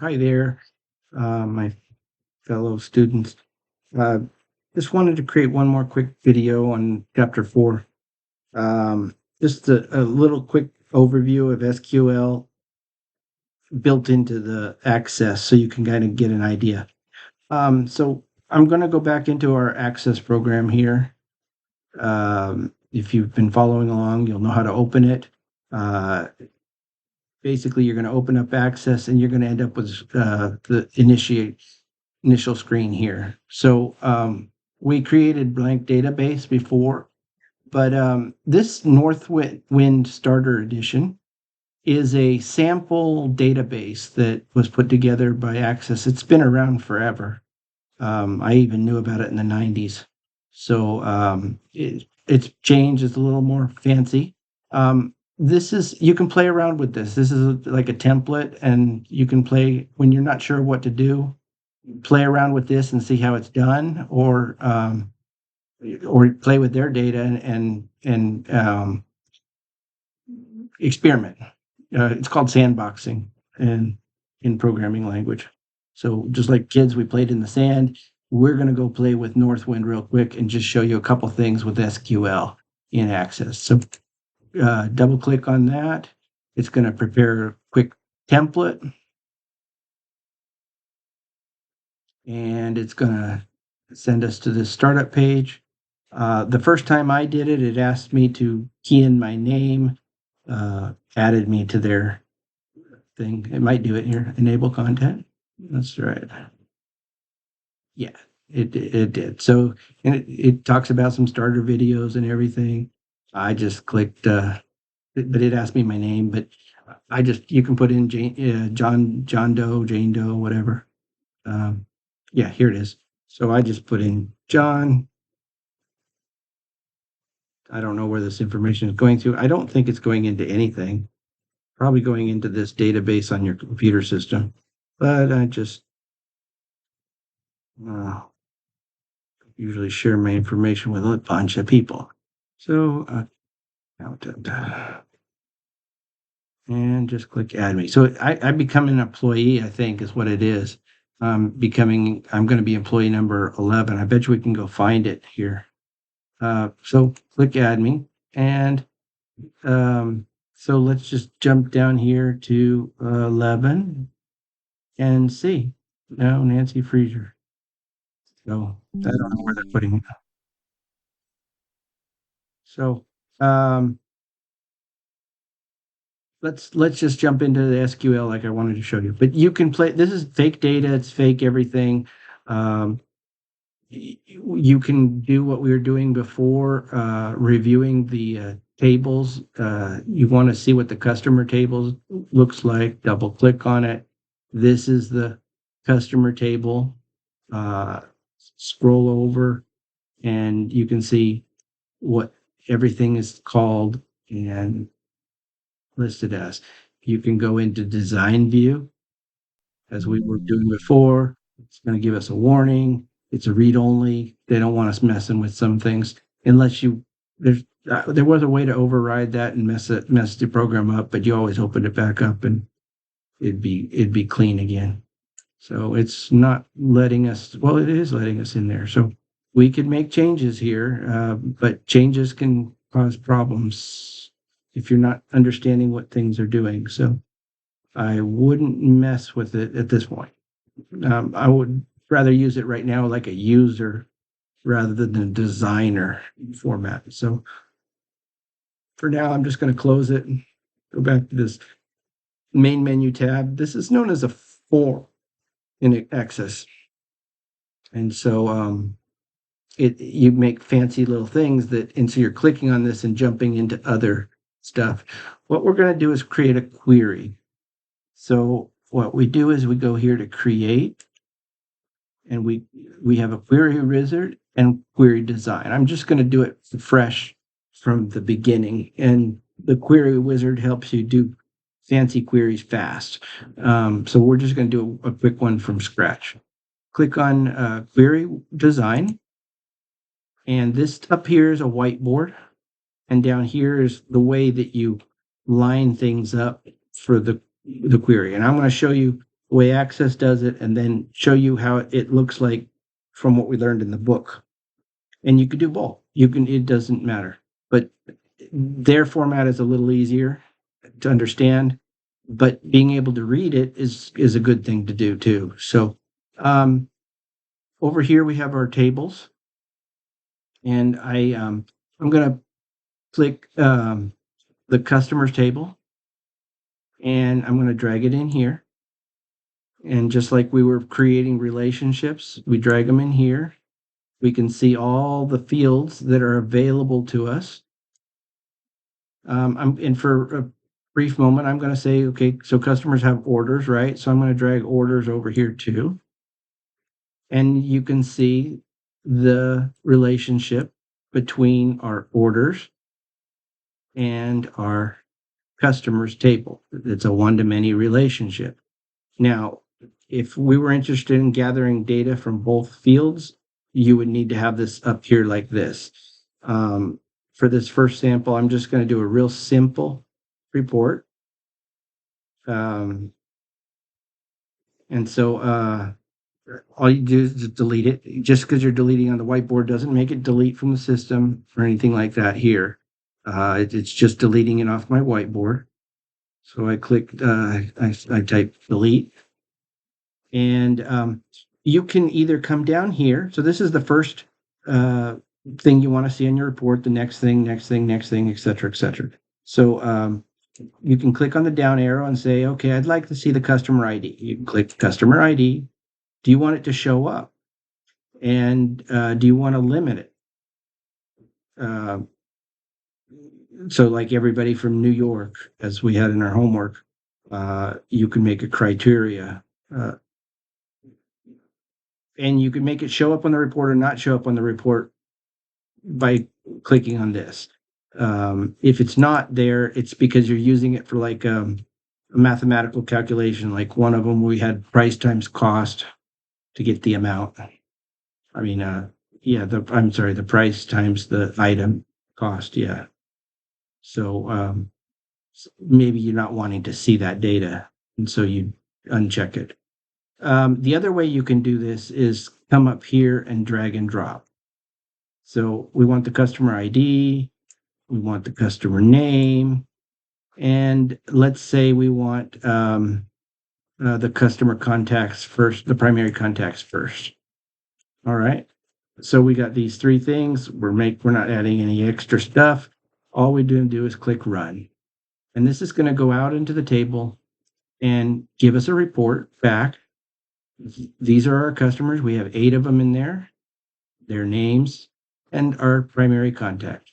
Hi there, my fellow students. Uh, just wanted to create one more quick video on chapter 4. Just a little quick overview of SQL built into the Access so you can kind of get an idea. So I'm going to go back into our Access program here. If you've been following along, you'll know how to open it. Uh, Basically, you're going to open up Access and you're going to end up with the initial screen here. So we created blank database before, but this Northwind Starter Edition is a sample database that was put together by Access. It's been around forever. I even knew about it in the 90s. So it's changed. It's a little more fancy. This is, you can play around with this. This is like a template, and you can play when you're not sure what to do, play around with this and see how it's done, or play with their data and experiment. It's called sandboxing in programming language. So just like kids, we played in the sand. We're going to go play with Northwind real quick and just show you a couple things with SQL in Access. So double click on that. It's going to prepare a quick template, and it's going to send us to this startup page. The first time I did it, it asked me to key in my name, added me to their thing. It might do it here. Enable content. That's right. Yeah, it did. So, and it talks about some starter videos and everything. I just clicked, but it asked me my name. But you can put in John Doe, Jane Doe, whatever. Yeah, here it is. So I just put in John. I don't know where this information is going to. I don't think it's going into anything. Probably going into this database on your computer system. But I just usually share my information with a bunch of people. So accountant. And just click add me. So I become an employee, I think is what it is. I'm going to be employee number 11. I bet you we can go find it here. So click add me. And so let's just jump down here to 11 and see. No, Nancy Fraser. So I don't know where they're putting it. So let's just jump into the SQL like I wanted to show you. But you can play. This is fake data. It's fake everything. Um, you can do what we were doing before, reviewing the tables. You want to see what the customer tables looks like. Double click on it. This is the customer table. Scroll over, and you can see what everything is called and listed as. You can go into design view as we were doing before. It's going to give us a warning. It's a read only. They don't want us messing with some things unless there was a way to override that and mess the program up, but you always open it back up and it'd be clean again. So it's not letting us, well, it is letting us in there. So we could make changes here, but changes can cause problems if you're not understanding what things are doing. So I wouldn't mess with it at this point. I would rather use it right now like a user rather than a designer format. So for now, I'm just going to close it and go back to this main menu tab. This is known as a form in Access. And so you make fancy little things and so you're clicking on this and jumping into other stuff. What we're going to do is create a query. So what we do is we go here to create, and we have a query wizard and query design. I'm just going to do it fresh from the beginning, and the query wizard helps you do fancy queries fast. So we're just going to do a quick one from scratch. Click on query design, and this up here is a whiteboard, and down here is the way that you line things up for the query. And I'm going to show you the way Access does it, and then show you how it looks like from what we learned in the book. And you could do both. It doesn't matter. But their format is a little easier to understand, but being able to read it is a good thing to do too. So over here we have our tables, and I'm going to click the customers table, and I'm going to drag it in here. And just like we were creating relationships, we drag them in here. We can see all the fields that are available to us. And for a brief moment, I'm going to say, okay, so customers have orders, right? So I'm going to drag orders over here too. And you can see the relationship between our orders and our customers table. It's a one-to-many relationship. Now, if we were interested in gathering data from both fields, you would need to have this up here like this. For this first sample, I'm just going to do a real simple report. And so all you do is just delete it. Just because you're deleting on the whiteboard doesn't make it delete from the system or anything like that here. It's just deleting it off my whiteboard. So I click, I type delete. And you can either come down here. So this is the first thing you want to see in your report, the next thing, et cetera, et cetera. So you can click on the down arrow and say, okay, I'd like to see the customer ID. You can click customer ID. Do you want it to show up? And do you want to limit it? So like everybody from New York, as we had in our homework, you can make a criteria. And you can make it show up on the report or not show up on the report by clicking on this. If it's not there, it's because you're using it for like a mathematical calculation. Like one of them, we had price times cost to get the amount. I mean, the price times the item cost. Yeah. So maybe you're not wanting to see that data, and so you uncheck it. The other way you can do this is come up here and drag and drop. So we want the customer ID, we want the customer name, and let's say we want the customer contacts first, the primary contacts first. All right. So we got these three things. We're not adding any extra stuff. All we do is click run. And this is going to go out into the table and give us a report back. These are our customers. We have 8 of them in there, their names, and our primary contact.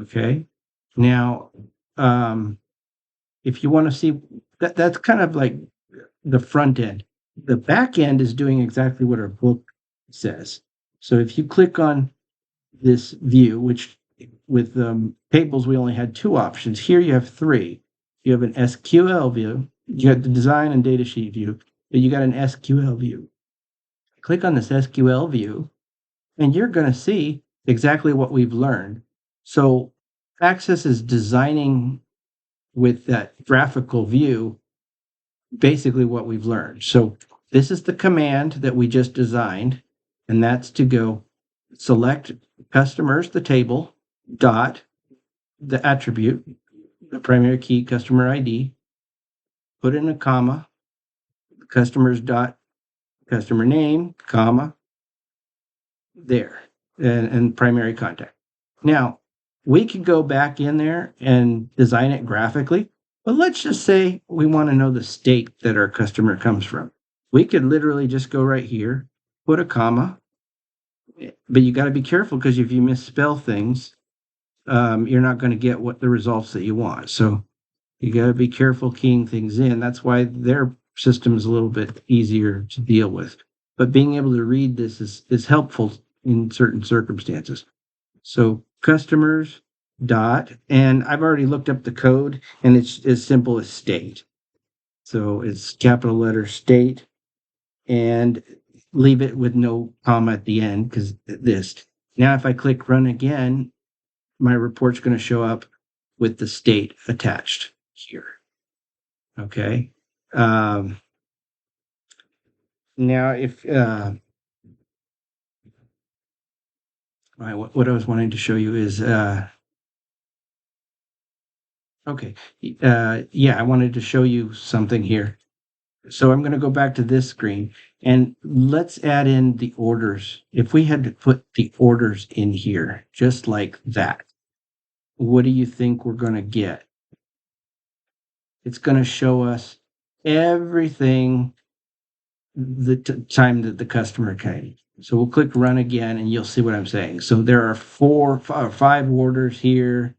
Okay. Now, if you want to see that's kind of like the front end. The back end is doing exactly what our book says. So if you click on this view, which with tables, we only had 2 options. Here you have 3. You have an SQL view, you got the design and data sheet view, but you got an SQL view. Click on this SQL view, and you're going to see exactly what we've learned. So Access is designing with that graphical view basically what we've learned. So this is the command that we just designed, and that's to go select customers, the table, dot, the attribute, the primary key, customer ID, put in a comma, customers dot, customer name, comma, there, and primary contact. Now, we could go back in there and design it graphically, but let's just say we want to know the state that our customer comes from. We could literally just go right here, put a comma, but you got to be careful because if you misspell things, you're not going to get what the results that you want. So you got to be careful keying things in. That's why their system is a little bit easier to deal with. But being able to read this is helpful in certain circumstances. So customers dot, and I've already looked up the code, and it's as simple as state. So it's capital letter state, and leave it with no comma at the end because this. Now, if I click run again, my report's going to show up with the state attached here. Okay. Now, if right, what I was wanting to show you is okay. Yeah, I wanted to show you something here. So I'm going to go back to this screen and let's add in the orders. If we had to put the orders in here, just like that, what do you think we're going to get? It's going to show us everything the time that the customer came. So we'll click run again and you'll see what I'm saying. So there are five orders here,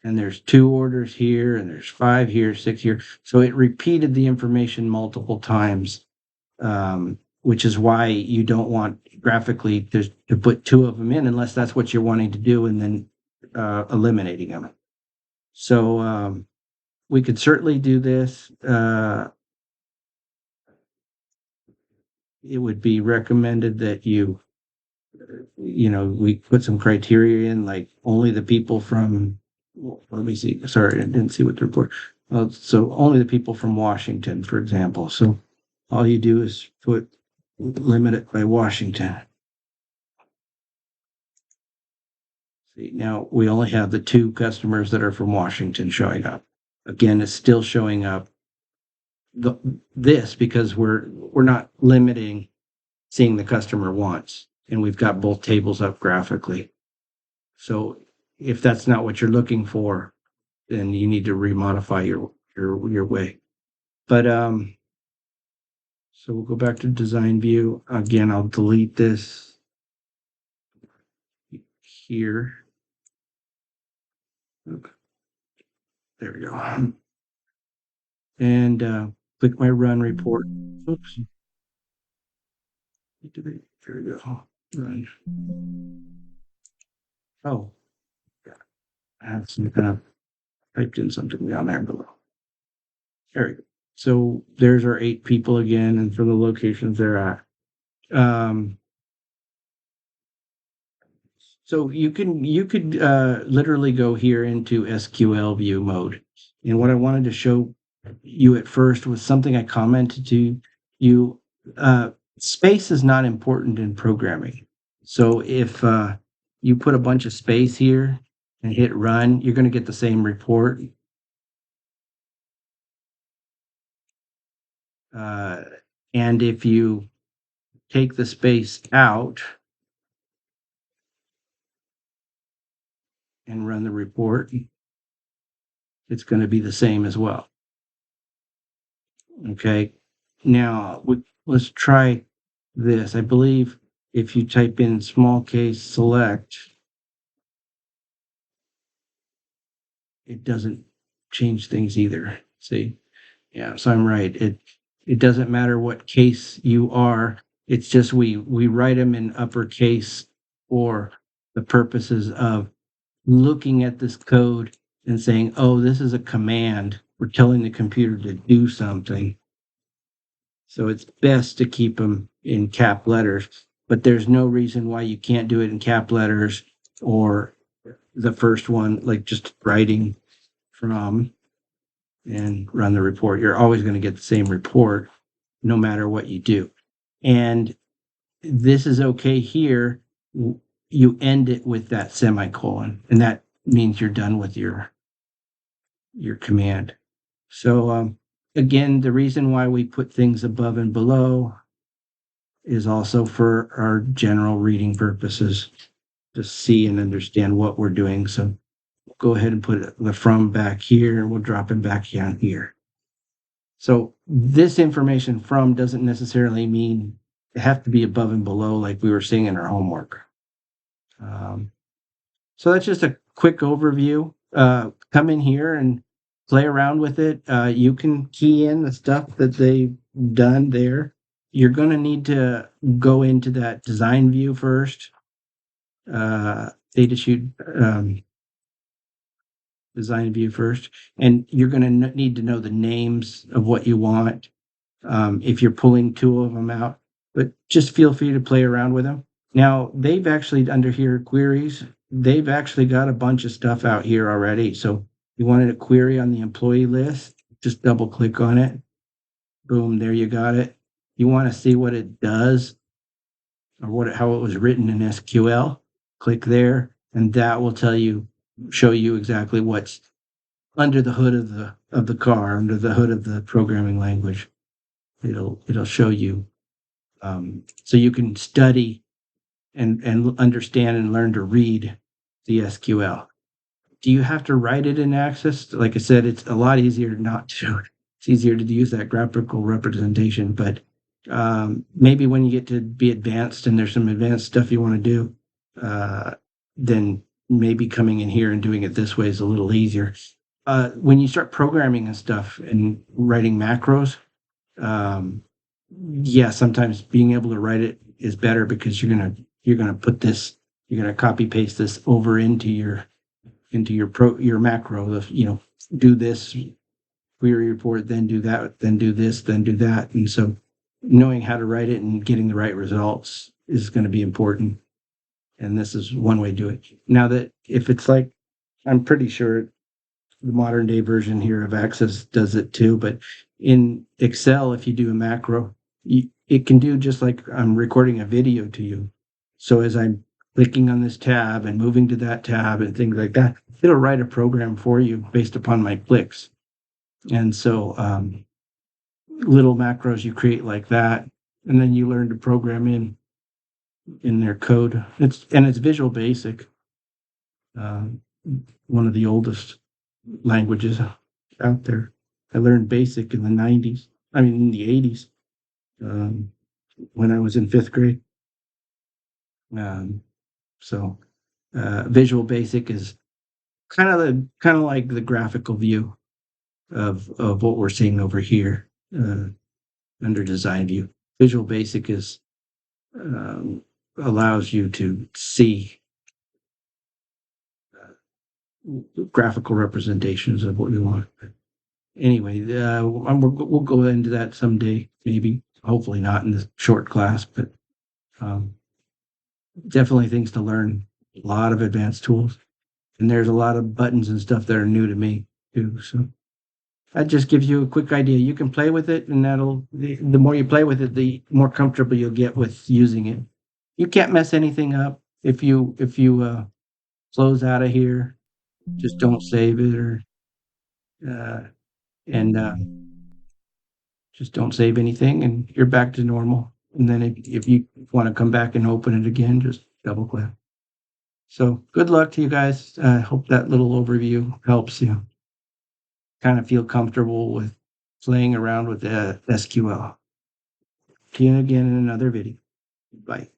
and there's 2 orders here, and there's 5 here, 6 here. So it repeated the information multiple times, which is why you don't want graphically to put 2 of them in unless that's what you're wanting to do, and then eliminating them. So we could certainly do this. It would be recommended that we put some criteria in, like only the people from, let me see, sorry, I didn't see what the report. So only the people from Washington, for example. So all you do is limit it by Washington. See, now we only have the 2 customers that are from Washington showing up. Again, it's still showing up this because we're not limiting seeing the customer once, and we've got both tables up graphically. So if that's not what you're looking for, then you need to remodify your way. But so we'll go back to design view again. I'll delete this here. There we go. And click my run report. Oops. There we go. Run. Oh, yeah. I have some kind of typed in something down there below. There we go. So there's our 8 people again, and from the locations they're at. So you could literally go here into SQL view mode. And what I wanted to show you at first was something I commented to you. Space is not important in programming. So if you put a bunch of space here and hit run, you're going to get the same report. And if you take the space out and run the report, it's going to be the same as well. Okay, now let's try this. I believe if you type in small case select, it doesn't change things either. See? Yeah, so I'm right. It doesn't matter what case you are. It's just we write them in uppercase for the purposes of looking at this code and saying, oh, this is a command. We're telling the computer to do something. So it's best to keep them in cap letters, but there's no reason why you can't do it in cap letters or the first one, like just writing from and run the report. You're always going to get the same report no matter what you do. And this is okay here. You end it with that semicolon, and that means you're done with your command. So again, the reason why we put things above and below is also for our general reading purposes, to see and understand what we're doing. So go ahead and put the from back here, and we'll drop it back down here. So this information from doesn't necessarily mean it have to be above and below like we were seeing in our homework. So that's just a quick overview. Come in here and play around with it. You can key in the stuff that they've done there. You're going to need to go into that design view first. Data sheet design view first, and you're going to need to know the names of what you want if you're pulling 2 of them out. But just feel free to play around with them. Now they've actually, under here, queries, they've actually got a bunch of stuff out here already. So you wanted a query on the employee list, just double click on it. Boom, there you got it. you want to see what it does or how it was written in SQL, click there, and that will show you exactly what's under the hood of the car, under the hood of the programming language. It'll show you, so you can study and understand and learn to read the SQL. Do you have to write it in Access? Like I said, it's a lot easier not to. It's easier to use that graphical representation, but maybe when you get to be advanced and there's some advanced stuff you want to do, then maybe coming in here and doing it this way is a little easier. When you start programming and stuff and writing macros, um, yeah, sometimes being able to write it is better because you're gonna put this, you're gonna copy paste this over into your macro. Do this query report, then do that, then do this, then do that, and so knowing how to write it and getting the right results is going to be important. And this is one way to do it. Now that if it's like, I'm pretty sure the modern day version here of Access does it too, but in Excel, if you do a macro, it can do just like I'm recording a video to you. So as I'm clicking on this tab and moving to that tab and things like that, it'll write a program for you based upon my clicks. And so little macros you create like that, and then you learn to program in their code. It's Visual Basic, one of the oldest languages out there. I learned Basic in the 90s. I mean, in the 80s, when I was in fifth grade. Um, so Visual Basic is kind of like the graphical view of what we're seeing over here under Design View. Visual Basic um, allows you to see graphical representations of what you want. Anyway, we'll go into that someday, maybe. Hopefully not in this short class, but um, definitely things to learn. A lot of advanced tools, and there's a lot of buttons and stuff that are new to me too. So that just gives you a quick idea. You can play with it, and the more you play with it, the more comfortable you'll get with using it. You can't mess anything up if you close out of here. Just don't save it, or uh, and just don't save anything, and you're back to normal. And then if you want to come back and open it again, just double click. So good luck to you guys. I hope that little overview helps you kind of feel comfortable with playing around with SQL. See you again in another video. Bye.